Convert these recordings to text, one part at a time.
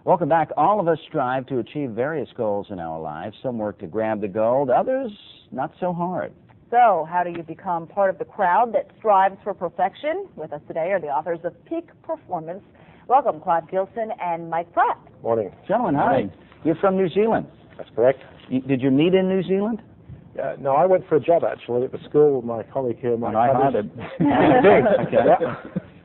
Welcome back. All of us strive to achieve various goals in our lives. Some work to grab the gold, others not so hard. So, how do you become part of the crowd that strives for perfection? With us today are the authors of Peak Performance. Welcome, Claude Gilson and Mike Pratt. Morning. Gentlemen, hi. You're from New Zealand. That's correct. Did you meet in New Zealand? No, I went for a job, actually, at the school with my colleague here, Mike. And I hired Okay. Yeah.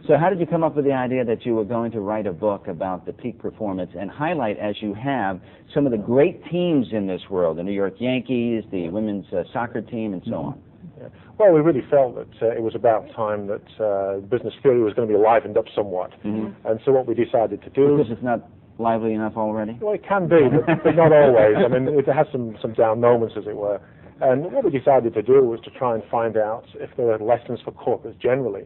So how did you come up with the idea that you were going to write a book about the peak performance and highlight, as you have, some of the great teams in this world, the New York Yankees, the women's soccer team, and so on? Yeah. Well, we really felt that it was about time that business theory was going to be livened up somewhat. Mm-hmm. And so what we decided to do... Because it's not lively enough already? Well, it can be, but not always. I mean, it has some down moments, as it were. And what we decided to do was to try and find out if there are lessons for corporates generally.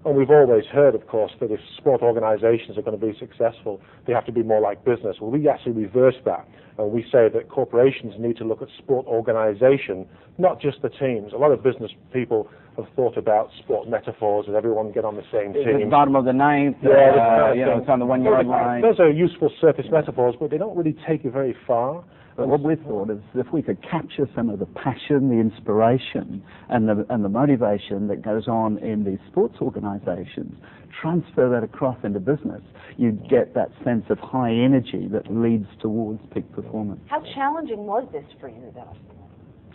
And we've always heard, of course, that if sport organizations are going to be successful, they have to be more like business. Well, we actually reverse that. And we say that corporations need to look at sport organization, not just the teams. A lot of business people have thought about sport metaphors and everyone get on the same team. It's the bottom of the ninth, it's on the 1 yard line. Those are useful surface metaphors, but they don't really take you very far. But what we thought is if we could capture some of the passion, the inspiration, and the motivation that goes on in these sports organizations, transfer that across into business, you get that sense of high energy that leads towards peak performance. How challenging was this for you, though?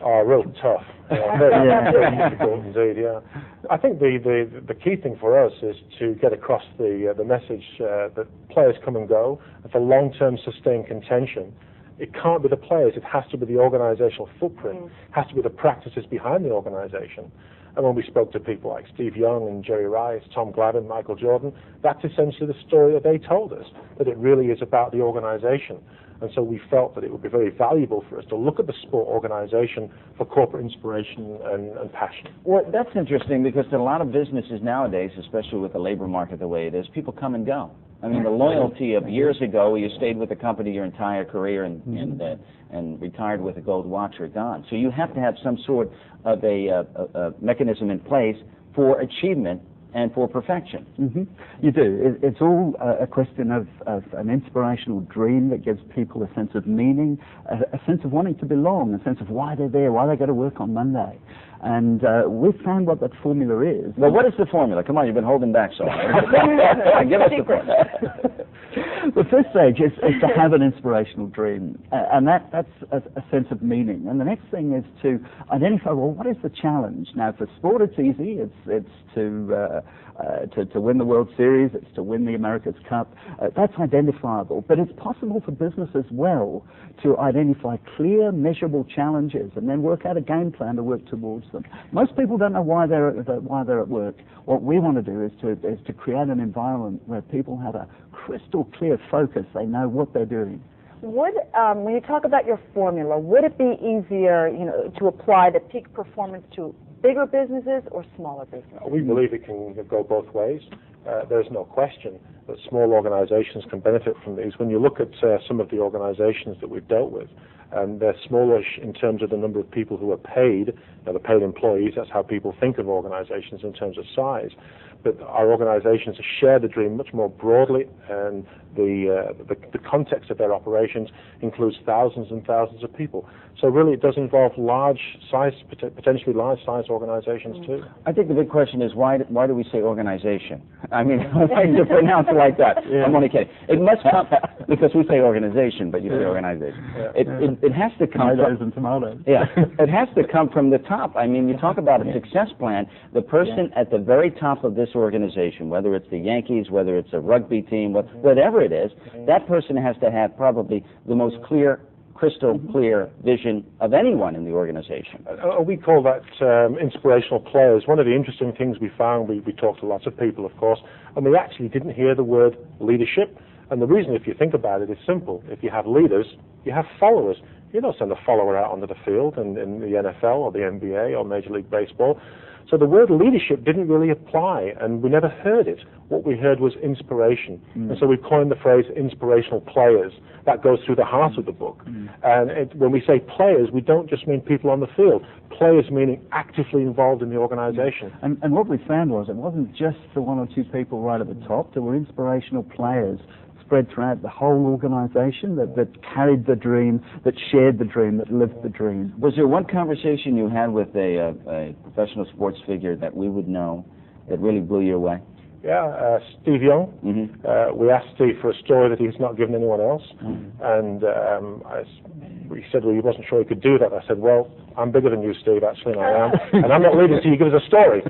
Oh, real tough. Very difficult indeed, yeah. I think the key thing for us is to get across the message that players come and go. It's a long-term sustained contention. It can't be the players, it has to be the organizational footprint, it has to be the practices behind the organization. And when we spoke to people like Steve Young and Jerry Rice, Tom Glavine, Michael Jordan, that's essentially the story that they told us, that it really is about the organization. And so we felt that it would be very valuable for us to look at the sport organization for corporate inspiration and passion. Well, that's interesting because a lot of businesses nowadays, especially with the labor market the way it is, people come and go. I mean, the loyalty of years ago, you stayed with the company your entire career and retired with a gold watch are gone. So you have to have some sort of a mechanism in place for achievement and for perfection. Mm-hmm. You do. It's all a question of an inspirational dream that gives people a sense of meaning, a sense of wanting to belong, a sense of why they're there, why they go to work on Monday. And we've found what that formula is. Well, what is the formula? Come on, you've been holding back so long. Give us the formula. The first stage is to have an inspirational dream, and that's a sense of meaning. And the next thing is to identify, well, what is the challenge? Now, for sport, it's easy. It's to win the World Series. It's to win the America's Cup. That's identifiable. But it's possible for business as well to identify clear, measurable challenges and then work out a game plan to work towards them. Most people don't know why they're at work. What we want to do is to create an environment where people have a crystal clear focus. They know what they're doing. Would, when you talk about your formula, would it be easier, to apply the peak performance to bigger businesses or smaller businesses? We believe it can go both ways. There's no question that small organizations can benefit from these. When you look at some of the organizations that we've dealt with, they're smallish in terms of the number of people who are paid. The paid employees, that's how people think of organizations in terms of size. But our organizations share the dream much more broadly, and the context of their operations includes thousands and thousands of people. So really it does involve potentially large-size organizations too. I think the big question is why do we say organization? I mean, why do you pronounce it like that? Yeah. I'm only kidding. It must come, because we say organization, but you say organization. Yeah. It has to come tomatoes and tomatoes. Yeah, it has to come from the top. I mean, you talk about a success plan. The person at the very top of this organization, whether it's the Yankees, whether it's a rugby team, whatever it is, that person has to have probably the most crystal clear vision of anyone in the organization. We call that inspirational players. One of the interesting things we found, we talked to lots of people, of course, and we actually didn't hear the word leadership. And the reason, if you think about it, is simple. If you have leaders, you have followers. You don't send a follower out onto the field in the NFL or the NBA or Major League Baseball. So the word leadership didn't really apply, and we never heard it. What we heard was inspiration. And so we coined the phrase inspirational players. That goes through the heart of the book. And when we say players, we don't just mean people on the field. Players meaning actively involved in the organization. And what we found was it wasn't just the one or two people right at the top. There were inspirational players spread throughout the whole organization, that carried the dream, that shared the dream, that lived the dream. Was there one conversation you had with a professional sports figure that we would know that really blew you away? Yeah, Steve Young. We asked Steve for a story that he's not given anyone else, and he said, well, he wasn't sure he could do that. I said, well, I'm bigger than you, Steve, actually, and I am, and I'm not leaving until you give us a story.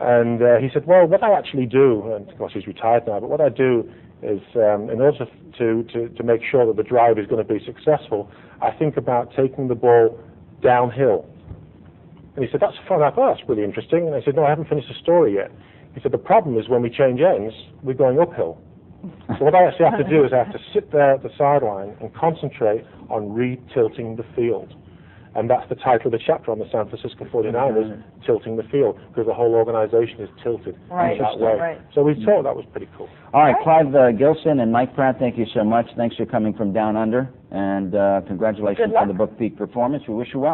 And he said, well, what I actually do, and of course he's retired now, but what I do is, in order to make sure that the drive is going to be successful, I think about taking the ball downhill. And he said, that's fun. I thought that's really interesting. And I said, no, I haven't finished the story yet. He said, the problem is when we change ends, we're going uphill. So what I actually have to do is I have to sit there at the sideline and concentrate on re-tilting the field. And that's the title of the chapter on the San Francisco 49ers, Tilting the Field, because the whole organization is tilted in that way. Right. So we thought that was pretty cool. All right, Clive Gilson and Mike Pratt, thank you so much. Thanks for coming from down under, and congratulations on the book Peak Performance. We wish you well.